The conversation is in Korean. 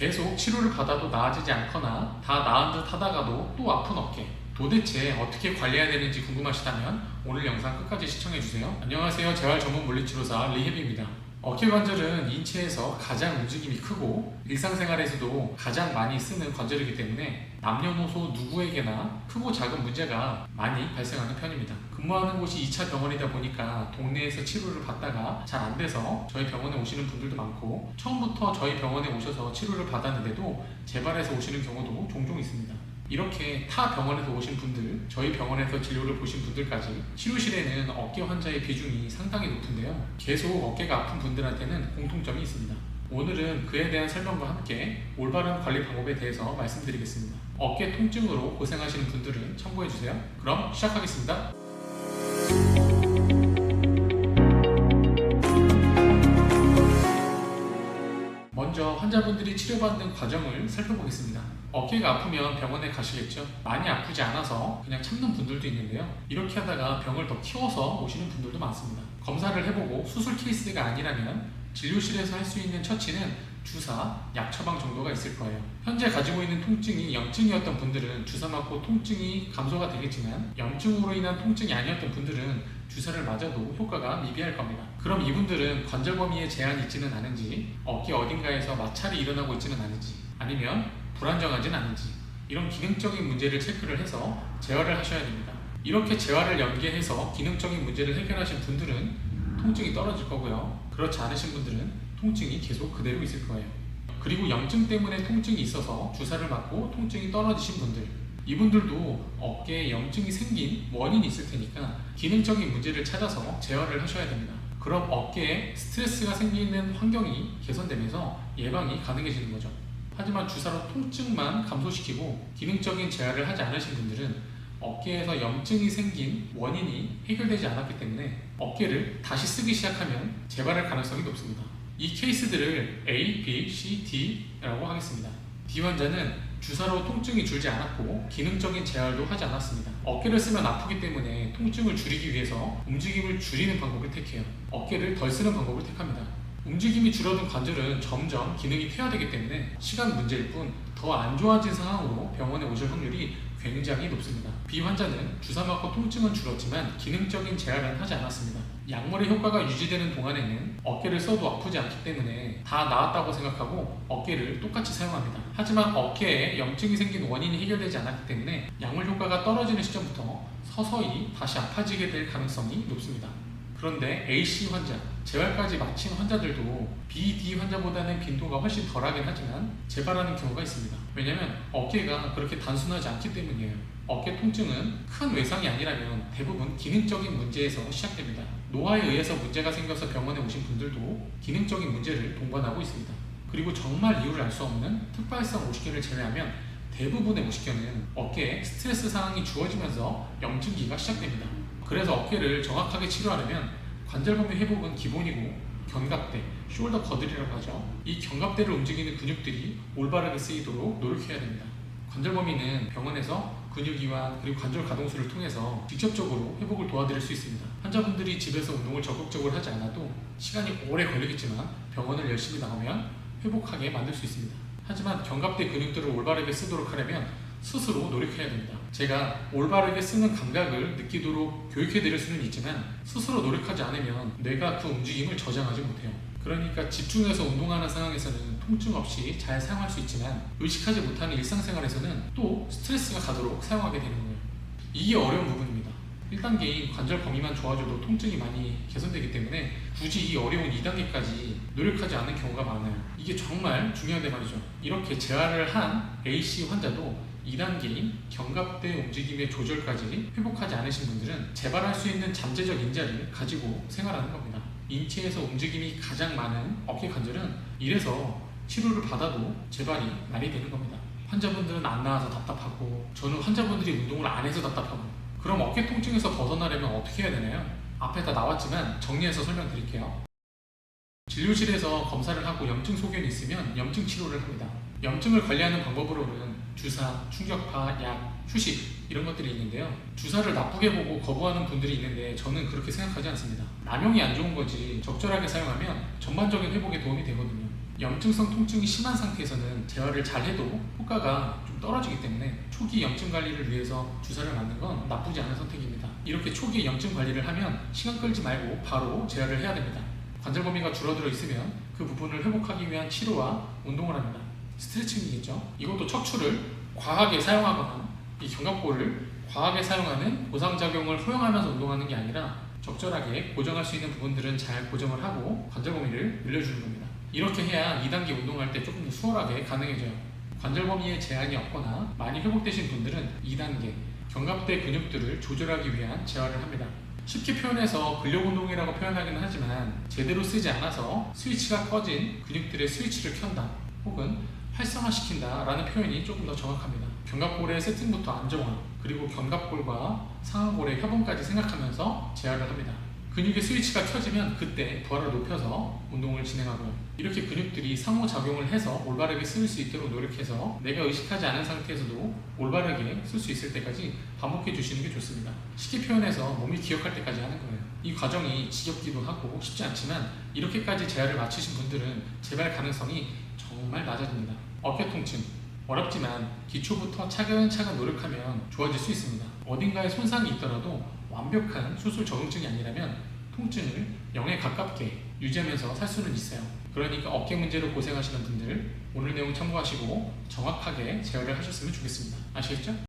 계속 치료를 받아도 나아지지 않거나 다 나은 듯 하다가도 또 아픈 어깨, 도대체 어떻게 관리해야 되는지 궁금하시다면 오늘 영상 끝까지 시청해주세요. 안녕하세요. 재활 전문 물리치료사 리해비입니다. 어깨 관절은 인체에서 가장 움직임이 크고 일상생활에서도 가장 많이 쓰는 관절이기 때문에 남녀노소 누구에게나 크고 작은 문제가 많이 발생하는 편입니다. 근무하는 곳이 2차 병원이다 보니까 동네에서 치료를 받다가 잘 안 돼서 저희 병원에 오시는 분들도 많고, 처음부터 저희 병원에 오셔서 치료를 받았는데도 재발해서 오시는 경우도 종종 있습니다. 이렇게 타 병원에서 오신 분들, 저희 병원에서 진료를 보신 분들까지 치료실에는 어깨 환자의 비중이 상당히 높은데요. 계속 어깨가 아픈 분들한테는 공통점이 있습니다. 오늘은 그에 대한 설명과 함께 올바른 관리 방법에 대해서 말씀드리겠습니다. 어깨 통증으로 고생하시는 분들은 참고해주세요. 그럼 시작하겠습니다. 먼저 환자분들이 치료받는 과정을 살펴보겠습니다. 어깨가 아프면 병원에 가시겠죠? 많이 아프지 않아서 그냥 참는 분들도 있는데요. 이렇게 하다가 병을 더 키워서 오시는 분들도 많습니다. 검사를 해보고 수술 케이스가 아니라면 진료실에서 할 수 있는 처치는 주사, 약 처방 정도가 있을 거예요. 현재 가지고 있는 통증이 염증이었던 분들은 주사 맞고 통증이 감소가 되겠지만, 염증으로 인한 통증이 아니었던 분들은 주사를 맞아도 효과가 미비할 겁니다. 그럼 이분들은 관절 범위에 제한이 있지는 않은지, 어깨 어딘가에서 마찰이 일어나고 있지는 않은지, 아니면 불안정하진 않은지, 이런 기능적인 문제를 체크를 해서 재활을 하셔야 됩니다. 이렇게 재활을 연계해서 기능적인 문제를 해결하신 분들은 통증이 떨어질 거고요. 그렇지 않으신 분들은 통증이 계속 그대로 있을 거예요. 그리고 염증 때문에 통증이 있어서 주사를 맞고 통증이 떨어지신 분들, 이분들도 어깨에 염증이 생긴 원인이 있을 테니까 기능적인 문제를 찾아서 재활을 하셔야 됩니다. 그럼 어깨에 스트레스가 생기는 환경이 개선되면서 예방이 가능해지는 거죠. 하지만 주사로 통증만 감소시키고 기능적인 재활을 하지 않으신 분들은 어깨에서 염증이 생긴 원인이 해결되지 않았기 때문에 어깨를 다시 쓰기 시작하면 재발할 가능성이 높습니다. 이 케이스들을 A, B, C, D라고 하겠습니다. D 환자는 주사로 통증이 줄지 않았고 기능적인 재활도 하지 않았습니다. 어깨를 쓰면 아프기 때문에 통증을 줄이기 위해서 움직임을 줄이는 방법을 택해요. 어깨를 덜 쓰는 방법을 택합니다. 움직임이 줄어든 관절은 점점 기능이 퇴화되기 때문에 시간 문제일 뿐 더 안 좋아진 상황으로 병원에 오실 확률이 굉장히 높습니다. B 환자는 주사 맞고 통증은 줄었지만 기능적인 재활은 하지 않았습니다. 약물의 효과가 유지되는 동안에는 어깨를 써도 아프지 않기 때문에 다 나았다고 생각하고 어깨를 똑같이 사용합니다. 하지만 어깨에 염증이 생긴 원인이 해결되지 않았기 때문에 약물 효과가 떨어지는 시점부터 서서히 다시 아파지게 될 가능성이 높습니다. 그런데 AC 환자, 재활까지 마친 환자들도 BD 환자보다는 빈도가 훨씬 덜하긴 하지만 재발하는 경우가 있습니다. 왜냐면 어깨가 그렇게 단순하지 않기 때문이에요. 어깨 통증은 큰 외상이 아니라면 대부분 기능적인 문제에서 시작됩니다. 노화에 의해서 문제가 생겨서 병원에 오신 분들도 기능적인 문제를 동반하고 있습니다. 그리고 정말 이유를 알 수 없는 특발성 오십견을 제외하면 대부분의 오십견은 어깨에 스트레스 상황이 주어지면서 염증기가 시작됩니다. 그래서 어깨를 정확하게 치료하려면 관절 범위 회복은 기본이고, 견갑대, 숄더 거들이라고 하죠. 이 견갑대를 움직이는 근육들이 올바르게 쓰이도록 노력해야 됩니다. 관절 범위는 병원에서 근육이완 그리고 관절 가동수를 통해서 직접적으로 회복을 도와드릴 수 있습니다. 환자분들이 집에서 운동을 적극적으로 하지 않아도 시간이 오래 걸리겠지만 병원을 열심히 나오면 회복하게 만들 수 있습니다. 하지만 견갑대 근육들을 올바르게 쓰도록 하려면 스스로 노력해야 됩니다. 제가 올바르게 쓰는 감각을 느끼도록 교육해 드릴 수는 있지만 스스로 노력하지 않으면 뇌가 그 움직임을 저장하지 못해요. 그러니까 집중해서 운동하는 상황에서는 통증 없이 잘 사용할 수 있지만 의식하지 못하는 일상생활에서는 또 스트레스가 가도록 사용하게 되는 거예요. 이게 어려운 부분입니다. 1단계인 관절 범위만 좋아져도 통증이 많이 개선되기 때문에 굳이 이 어려운 2단계까지 노력하지 않는 경우가 많아요. 이게 정말 중요한데 말이죠. 이렇게 재활을 한 AC 환자도 2단계인 견갑대 움직임의 조절까지 회복하지 않으신 분들은 재발할 수 있는 잠재적 인자를 가지고 생활하는 겁니다. 인체에서 움직임이 가장 많은 어깨 관절은 이래서 치료를 받아도 재발이 많이 되는 겁니다. 환자분들은 안 나와서 답답하고, 저는 환자분들이 운동을 안 해서 답답하고. 그럼 어깨 통증에서 벗어나려면 어떻게 해야 되나요? 앞에 다 나왔지만 정리해서 설명드릴게요. 진료실에서 검사를 하고 염증 소견이 있으면 염증 치료를 합니다. 염증을 관리하는 방법으로는 주사, 충격파, 약, 휴식 이런 것들이 있는데요. 주사를 나쁘게 보고 거부하는 분들이 있는데 저는 그렇게 생각하지 않습니다. 남용이 안 좋은 거지 적절하게 사용하면 전반적인 회복에 도움이 되거든요. 염증성 통증이 심한 상태에서는 재활을 잘 해도 효과가 좀 떨어지기 때문에 초기 염증 관리를 위해서 주사를 맞는 건 나쁘지 않은 선택입니다. 이렇게 초기 염증 관리를 하면 시간 끌지 말고 바로 재활을 해야 됩니다. 관절 범위가 줄어들어 있으면 그 부분을 회복하기 위한 치료와 운동을 합니다. 스트레칭이겠죠. 이것도 척추를 과하게 사용하거나 이 견갑골을 과하게 사용하는 보상작용을 허용하면서 운동하는 게 아니라 적절하게 고정할 수 있는 부분들은 잘 고정을 하고 관절 범위를 늘려주는 겁니다. 이렇게 해야 2단계 운동할 때 조금 더 수월하게 가능해져요. 관절 범위에 제한이 없거나 많이 회복되신 분들은 2단계 견갑대 근육들을 조절하기 위한 재활을 합니다. 쉽게 표현해서 근력 운동이라고 표현하기는 하지만 제대로 쓰지 않아서 스위치가 꺼진 근육들의 스위치를 켠다 혹은 활성화시킨다 라는 표현이 조금 더 정확합니다. 견갑골의 세팅부터 안정화 그리고 견갑골과 상하골의 협응까지 생각하면서 재활을 합니다. 근육의 스위치가 켜지면 그때 부하를 높여서 운동을 진행하고요. 이렇게 근육들이 상호작용을 해서 올바르게 쓸 수 있도록 노력해서 내가 의식하지 않은 상태에서도 올바르게 쓸 수 있을 때까지 반복해 주시는 게 좋습니다. 쉽게 표현해서 몸이 기억할 때까지 하는 거예요. 이 과정이 지겹기도 하고 쉽지 않지만 이렇게까지 재활을 마치신 분들은 재발 가능성이 정말 낮아집니다. 어깨 통증 어렵지만 기초부터 차근차근 노력하면 좋아질 수 있습니다. 어딘가에 손상이 있더라도 완벽한 수술 적응증이 아니라면 통증을 0에 가깝게 유지하면서 살 수는 있어요. 그러니까 어깨 문제로 고생하시는 분들 오늘 내용 참고하시고 정확하게 재활을 하셨으면 좋겠습니다. 아시겠죠?